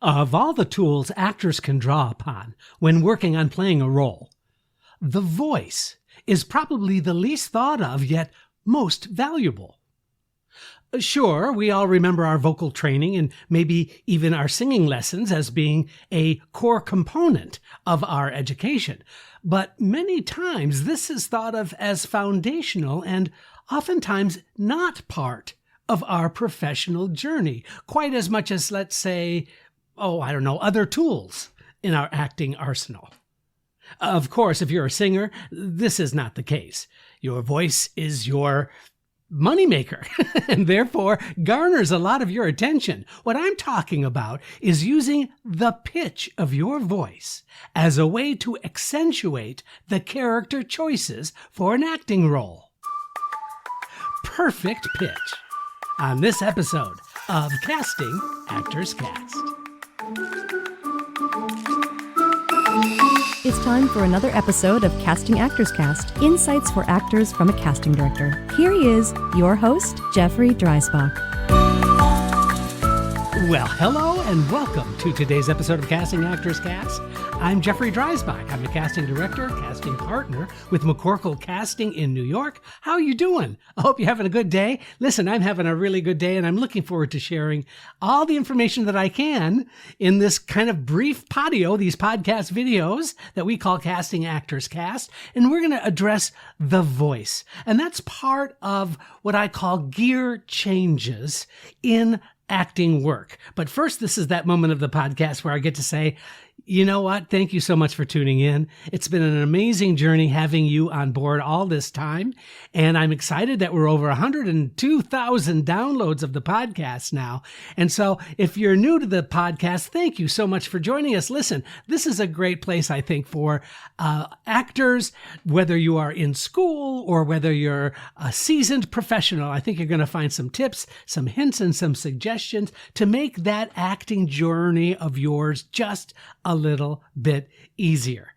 Of all the tools actors can draw upon when working on playing a role, the voice is probably the least thought of yet most valuable. Sure, we all remember our vocal training and maybe even our singing lessons as being a core component of our education, but many times this is thought of as foundational and oftentimes not part of our professional journey, quite as much as, let's say, other tools in our acting arsenal. Of course, if you're a singer, this is not the case. Your voice is your moneymaker and therefore garners a lot of your attention. What I'm talking about is using the pitch of your voice as a way to accentuate the character choices for an acting role. Perfect pitch on this episode of Casting Actors Cast. It's time for another episode of Casting Actors Cast, insights for actors from a casting director. Here he is, your host, Jeffrey Dreisbach. Well, hello and welcome to today's episode of Casting Actors Cast. I'm Jeffrey Dreisbach. I'm a casting director, casting partner with McCorkle Casting in New York. How are you doing? I hope you're having a good day. Listen, I'm having a really good day and I'm looking forward to sharing all the information that I can in this kind of brief patio, these podcast videos that we call Casting Actors Cast. And we're going to address the voice. And that's part of what I call gear changes in acting work. But first, this is that moment of the podcast where I get to say, you know what? Thank you so much for tuning in. It's been an amazing journey having you on board all this time. And I'm excited that we're over 102,000 downloads of the podcast now. And so if you're new to the podcast, thank you so much for joining us. Listen, this is a great place, I think, for actors, whether you are in school or whether you're a seasoned professional. I think you're going to find some tips, some hints, and some suggestions to make that acting journey of yours just a little bit easier.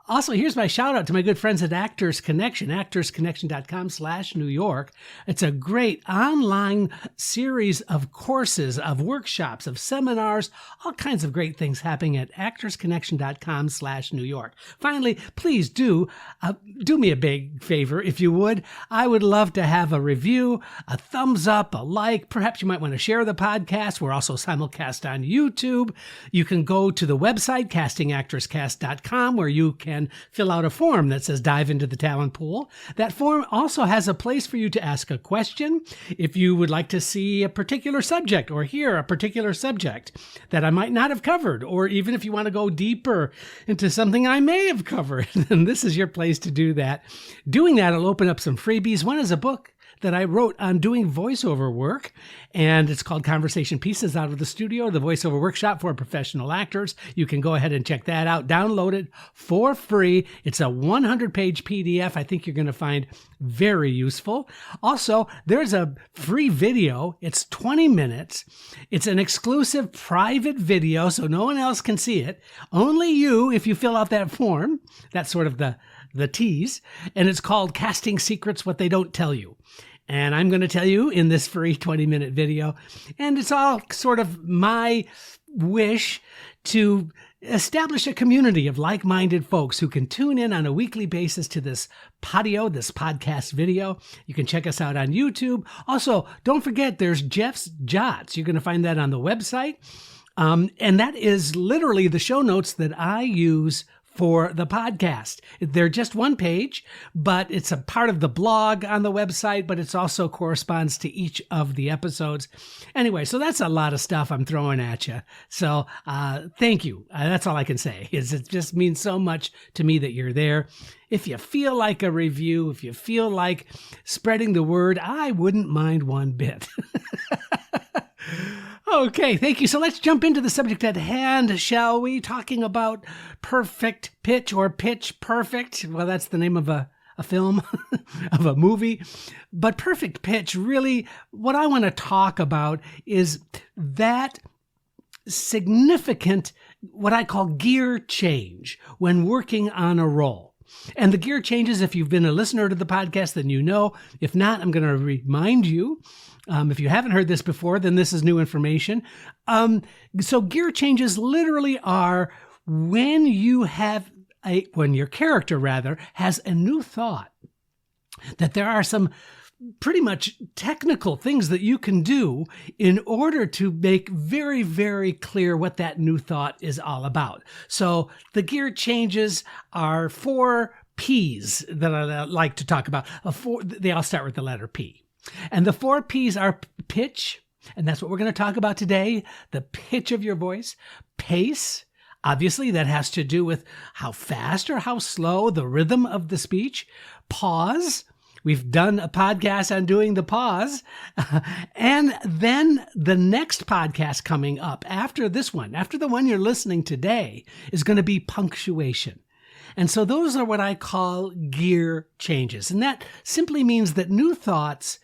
Also, here's my shout out to my good friends at Actors Connection, actorsconnection.com/New York. It's a great online series of courses, of workshops, of seminars, all kinds of great things happening at actorsconnection.com/New York. Finally, please do me a big favor, if you would. I would love to have a review, a thumbs up, a like. Perhaps you might want to share the podcast. We're also simulcast on YouTube. You can go to the website, castingactorscast.com, where you can fill out a form that says dive into the talent pool. That form also has a place for you to ask a question. If you would like to see a particular subject or hear a particular subject that I might not have covered, or even if you want to go deeper into something I may have covered, then this is your place to do that. Doing that will open up some freebies. One is a book that I wrote on doing voiceover work, and it's called Conversation Pieces Out of the Studio, the Voiceover Workshop for Professional Actors. You can go ahead and check that out. Download it for free. It's a 100-page PDF I think you're going to find very useful. Also, there's a free video. It's 20 minutes. It's an exclusive private video, so no one else can see it. Only you, if you fill out that form. That's sort of the tease. And it's called Casting Secrets, What They Don't Tell You. And I'm going to tell you in this free 20-minute video. And it's all sort of my wish to establish a community of like-minded folks who can tune in on a weekly basis to this patio, this podcast video. You can check us out on YouTube. Also, don't forget there's Jeff's Jots. You're going to find that on the website. And that is literally the show notes that I use for the podcast. They're just one page, but it's a part of the blog on the website, but it also corresponds to each of the episodes. Anyway, so that's a lot of stuff I'm throwing at you. So thank you. That's all I can say. It just means so much to me that you're there. If you feel like a review, if you feel like spreading the word, I wouldn't mind one bit. Okay, thank you. So let's jump into the subject at hand, shall we? Talking about perfect pitch or pitch perfect. Well, that's the name of a film, of a movie. But perfect pitch, really, what I want to talk about is that significant, what I call gear change when working on a role. And the gear changes, if you've been a listener to the podcast, then you know. If not, I'm going to remind you. If you haven't heard this before, then this is new information. So gear changes literally are when your character rather has a new thought, that there are some pretty much technical things that you can do in order to make very, very clear what that new thought is all about. So the gear changes are 4 P's that I like to talk about. They all start with the letter P. And the 4 P's are pitch, and that's what we're going to talk about today, the pitch of your voice. Pace, obviously that has to do with how fast or how slow, the rhythm of the speech. Pause, we've done a podcast on doing the pause. And then the next podcast coming up after this one, after the one you're listening today, is going to be punctuation. And so those are what I call gear changes. And that simply means that new thoughts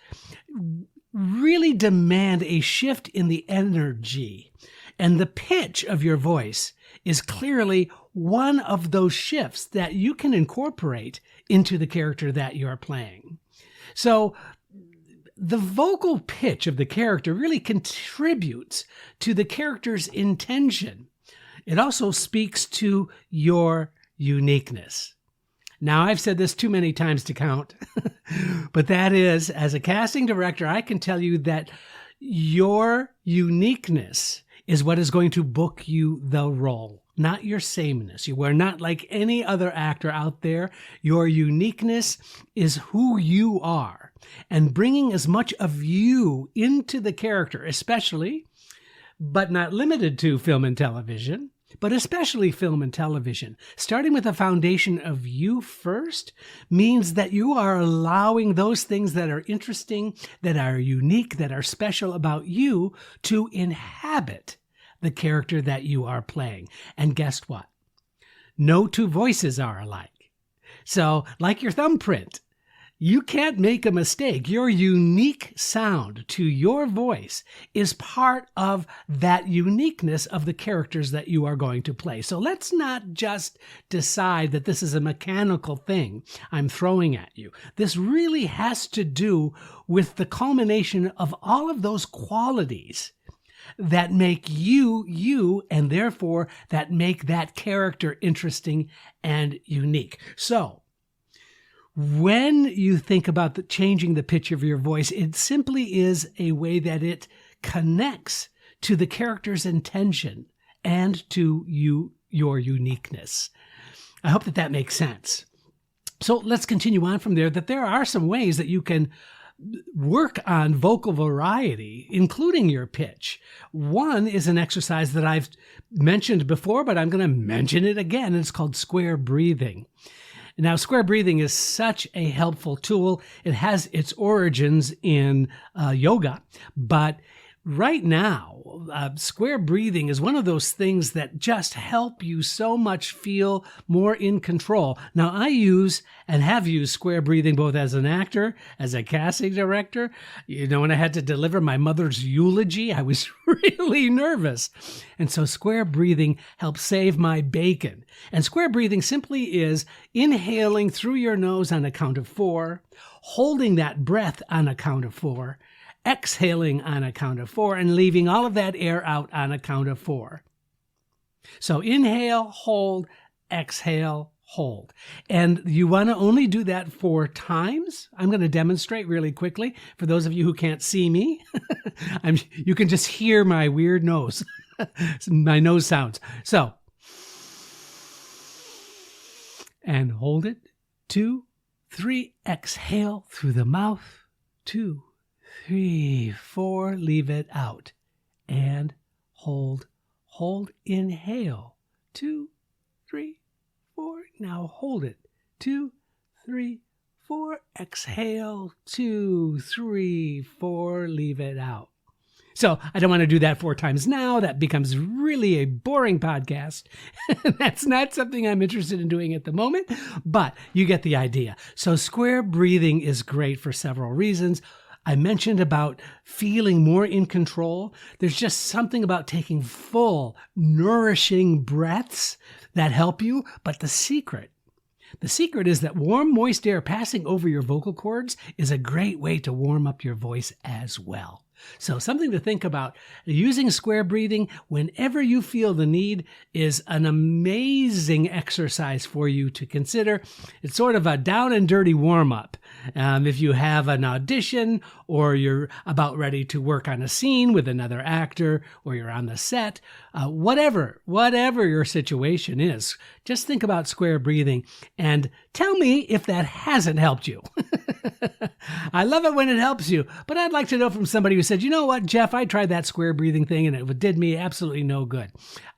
really demand a shift in the energy. And the pitch of your voice is clearly one of those shifts that you can incorporate into the character that you're playing. So the vocal pitch of the character really contributes to the character's intention. It also speaks to your uniqueness. Now, I've said this too many times to count, but that is, as a casting director, I can tell you that your uniqueness is what is going to book you the role, not your sameness. You are not like any other actor out there. Your uniqueness is who you are, and bringing as much of you into the character, especially, but not limited to, film and television, but especially film and television, starting with a foundation of you first, means that you are allowing those things that are interesting, that are unique, that are special about you to inhabit the character that you are playing. And guess what? No 2 voices are alike. So, like your thumbprint, you can't make a mistake. Your unique sound to your voice is part of that uniqueness of the characters that you are going to play. So let's not just decide that this is a mechanical thing I'm throwing at you. This really has to do with the culmination of all of those qualities that make you, you, and therefore that make that character interesting and unique. So, when you think about changing the pitch of your voice, it simply is a way that it connects to the character's intention and to your uniqueness. I hope that makes sense. So let's continue on from there, that there are some ways that you can work on vocal variety, including your pitch. One is an exercise that I've mentioned before, but I'm going to mention it again. It's called square breathing. Now, square breathing is such a helpful tool. It has its origins in yoga, but right now, square breathing is one of those things that just help you so much feel more in control. Now, I use and have used square breathing both as an actor, as a casting director. You know, when I had to deliver my mother's eulogy, I was really nervous. And so square breathing helps save my bacon. And square breathing simply is inhaling through your nose on a count of 4, holding that breath on a count of 4, exhaling on a count of 4, and leaving all of that air out on a count of 4. So inhale, hold, exhale, hold. And you want to only do that 4 times. I'm going to demonstrate really quickly. For those of you who can't see me, you can just hear my weird nose, my nose sounds. So, and hold it. 2, 3, exhale through the mouth. 2, 3, 4, leave it out. And hold, inhale. 2, 3, 4. Now hold it. 2, 3, 4. Exhale. 2, 3, 4. Leave it out. So I don't want to do that 4 times now. That becomes really a boring podcast. That's not something I'm interested in doing at the moment, but you get the idea. So square breathing is great for several reasons. I mentioned about feeling more in control. There's just something about taking full, nourishing breaths that help you. But the secret The secret is that warm, moist air passing over your vocal cords is a great way to warm up your voice as well. So something to think about. Using square breathing whenever you feel the need is an amazing exercise for you to consider. It's sort of a down and dirty warm-up. If you have an audition or you're about ready to work on a scene with another actor or you're on the set, whatever your situation is, just think about square breathing and tell me if that hasn't helped you. I love it when it helps you, but I'd like to know from somebody who said, you know what, Jeff, I tried that square breathing thing and it did me absolutely no good.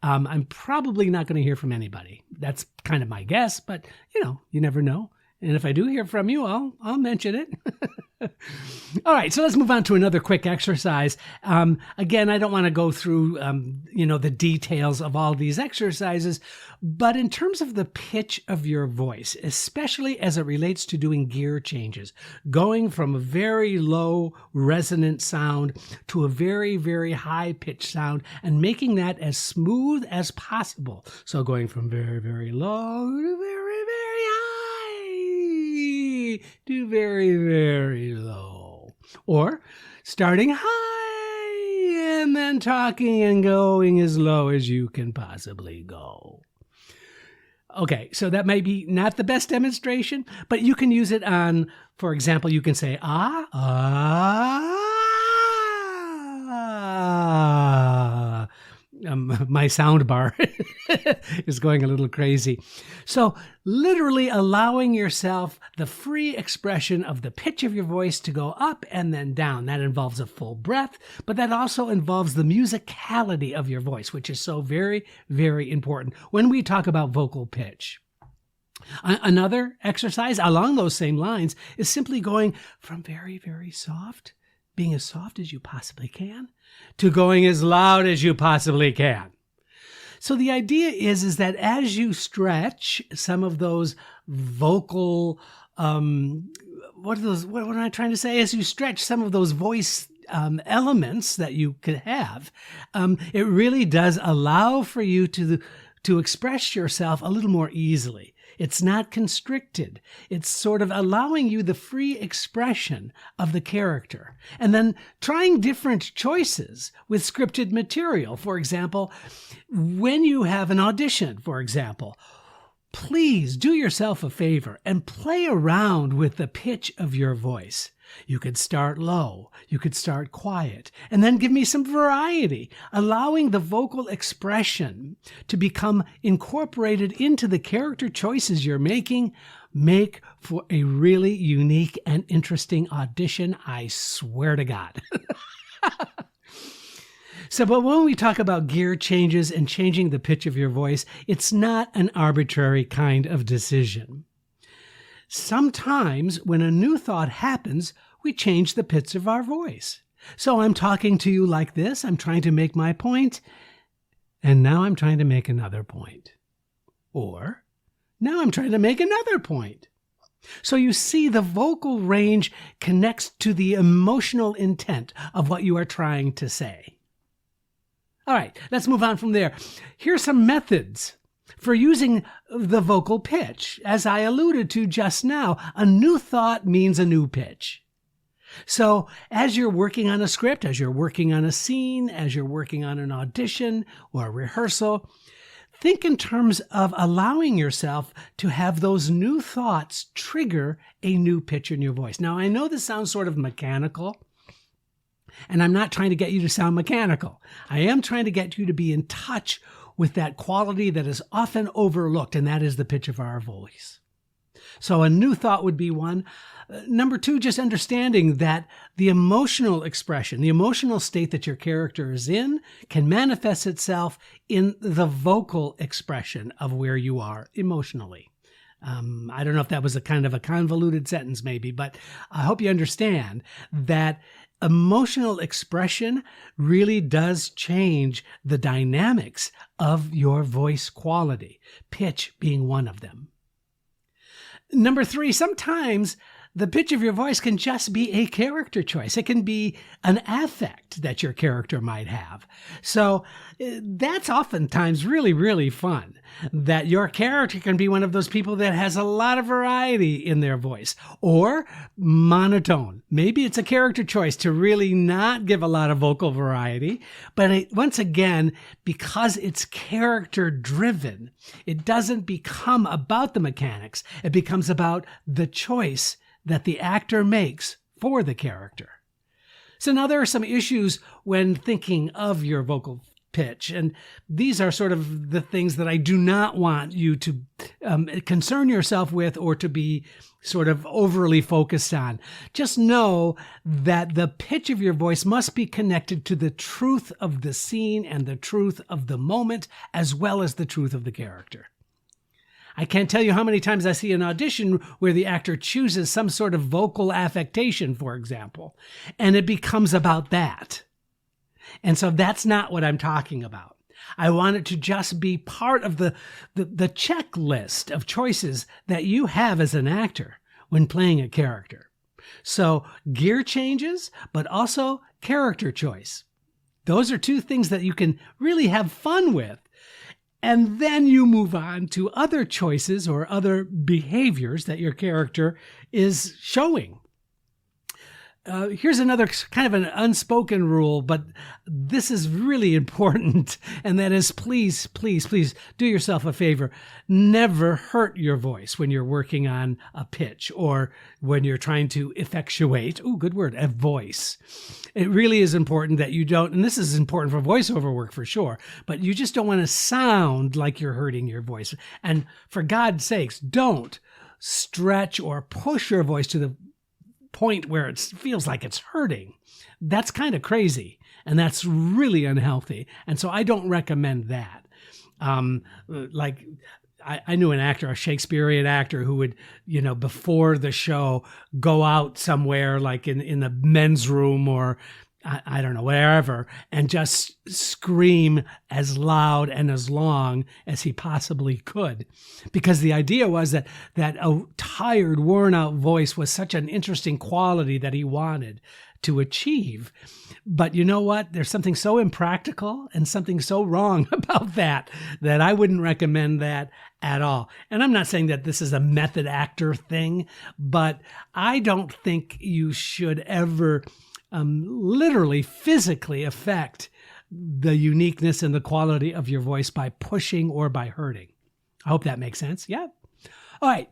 I'm probably not going to hear from anybody. That's kind of my guess, but you never know. And if I do hear from you, I'll mention it. All right, so let's move on to another quick exercise. Again, I don't want to go through, the details of all these exercises, but in terms of the pitch of your voice, especially as it relates to doing gear changes, going from a very low resonant sound to a very, very high pitched sound and making that as smooth as possible. So going from very, very low to very, very high. To very, very low. Or starting high and then talking and going as low as you can possibly go. Okay, so that may be not the best demonstration, but you can use it on, for example, you can say, my sound bar is going a little crazy. So literally allowing yourself the free expression of the pitch of your voice to go up and then down. That involves a full breath, but that also involves the musicality of your voice, which is so very, very important when we talk about vocal pitch. Another exercise along those same lines is simply going from very, very soft, being as soft as you possibly can, to going as loud as you possibly can. So the idea is that as you stretch some of those vocal, what am I trying to say? As you stretch some of those voice elements that you could have, it really does allow for you to express yourself a little more easily. It's not constricted. It's sort of allowing you the free expression of the character. And then trying different choices with scripted material. For example, when you have an audition, for example, please do yourself a favor and play around with the pitch of your voice. You could start low, you could start quiet, and then give me some variety, allowing the vocal expression to become incorporated into the character choices you're making. Make for a really unique and interesting audition, I swear to God. But when we talk about gear changes and changing the pitch of your voice, it's not an arbitrary kind of decision. Sometimes when a new thought happens, we change the pitch of our voice. So I'm talking to you like this, I'm trying to make my point, and now I'm trying to make another point. Or, now I'm trying to make another point. So you see, the vocal range connects to the emotional intent of what you are trying to say. All right, let's move on from there. Here's some methods for using the vocal pitch. As I alluded to just now, a new thought means a new pitch. So as you're working on a script, as you're working on a scene, as you're working on an audition or a rehearsal, think in terms of allowing yourself to have those new thoughts trigger a new pitch in your voice. Now, I know this sounds sort of mechanical, and I'm not trying to get you to sound mechanical. I am trying to get you to be in touch with that quality that is often overlooked, and that is the pitch of our voice. So a new thought would be one. Number two, just understanding that the emotional expression, the emotional state that your character is in, can manifest itself in the vocal expression of where you are emotionally. I don't know if that was a kind of a convoluted sentence maybe, but I hope you understand that emotional expression really does change the dynamics of your voice quality, pitch being one of them. Number three, sometimes the pitch of your voice can just be a character choice. It can be an affect that your character might have. So that's oftentimes really, really fun, that your character can be one of those people that has a lot of variety in their voice, or monotone. Maybe it's a character choice to really not give a lot of vocal variety. But once again, because it's character driven, it doesn't become about the mechanics. It becomes about the choice that the actor makes for the character. So now there are some issues when thinking of your vocal pitch, and these are sort of the things that I do not want you to concern yourself with or to be sort of overly focused on. Just know that the pitch of your voice must be connected to the truth of the scene and the truth of the moment, as well as the truth of the character. I can't tell you how many times I see an audition where the actor chooses some sort of vocal affectation, for example, and it becomes about that. And so that's not what I'm talking about. I want it to just be part of the checklist of choices that you have as an actor when playing a character. So gear changes, but also character choice. Those are two things that you can really have fun with. And then you move on to other choices or other behaviors that your character is showing. Here's another kind of an unspoken rule, but this is really important, and that is please, please, please do yourself a favor. Never hurt your voice when you're working on a pitch or when you're trying to effectuate, good word, a voice. It really is important that you don't, and this is important for voiceover work for sure, but you just don't want to sound like you're hurting your voice. And for God's sakes, don't stretch or push your voice to the point where it feels like it's hurting. That's kind of crazy, and that's really unhealthy. And so I don't recommend that. I knew an actor, a Shakespearean actor, who would, before the show, go out somewhere like in the men's room or I don't know, wherever, and just scream as loud and as long as he possibly could. Because the idea was that a tired, worn out voice was such an interesting quality that he wanted to achieve. But you know what? There's something so impractical and something so wrong about that I wouldn't recommend that at all. And I'm not saying that this is a method actor thing, but I don't think you should ever literally physically affect the uniqueness and the quality of your voice by pushing or by hurting. I hope that makes sense. Yeah. All right.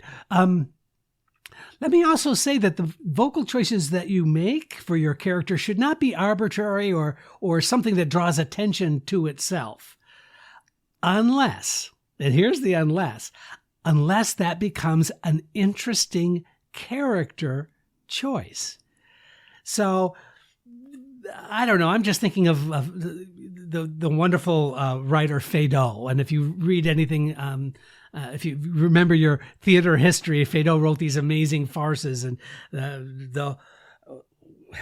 Let me also say that the vocal choices that you make for your character should not be arbitrary or something that draws attention to itself. Unless, and here's the unless that becomes an interesting character choice. So, I don't know. I'm just thinking of the wonderful writer Feydeau. And if you read anything, if you remember your theater history, Feydeau wrote these amazing farces, and the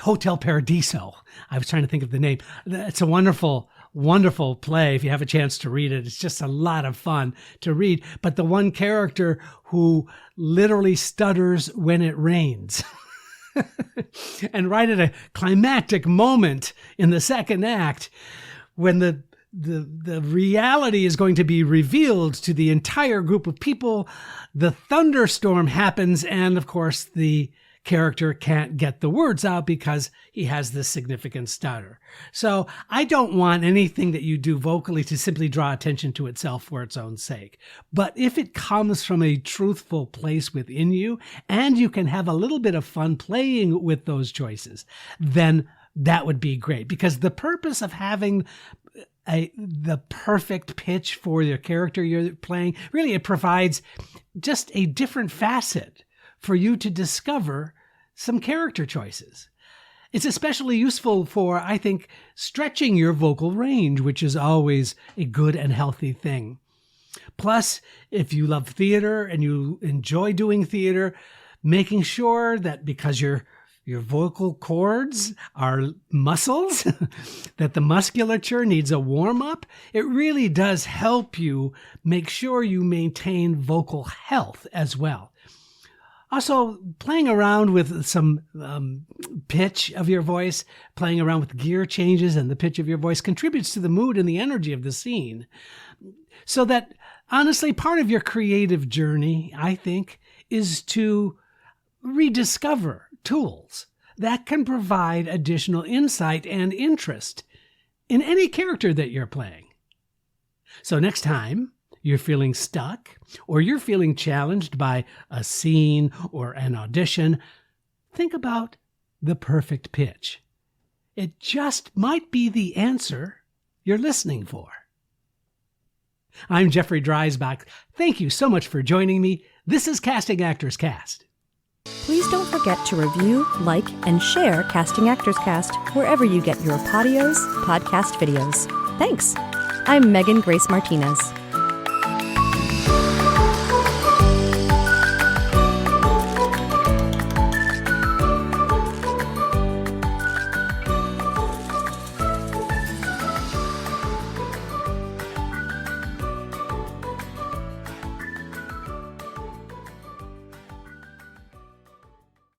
Hotel Paradiso. I was trying to think of the name. It's a wonderful, wonderful play. If you have a chance to read it, it's just a lot of fun to read. But the one character who literally stutters when it rains. And right at a climactic moment in the second act, when the reality is going to be revealed to the entire group of people, the thunderstorm happens, and of course the character can't get the words out because he has this significant stutter. So I don't want anything that you do vocally to simply draw attention to itself for its own sake. But if it comes from a truthful place within you, and you can have a little bit of fun playing with those choices, then that would be great. Because the purpose of having the perfect pitch for your character you're playing, really it provides just a different facet for you to discover some character choices. It's especially useful for, I think, stretching your vocal range, which is always a good and healthy thing. Plus, if you love theater and you enjoy doing theater, making sure that because your vocal cords are muscles, that the musculature needs a warm-up, it really does help you make sure you maintain vocal health as well. Also, playing around with some pitch of your voice, playing around with gear changes and the pitch of your voice contributes to the mood and the energy of the scene. So that, honestly, part of your creative journey, I think, is to rediscover tools that can provide additional insight and interest in any character that you're playing. So next time you're feeling stuck or you're feeling challenged by a scene or an audition, think about the perfect pitch. It just might be the answer you're listening for. I'm Jeffrey Dreisbach. Thank you so much for joining me. This is Casting Actors Cast. Please don't forget to review, like, and share Casting Actors Cast wherever you get your podcast videos. Thanks. I'm Megan Grace Martinez.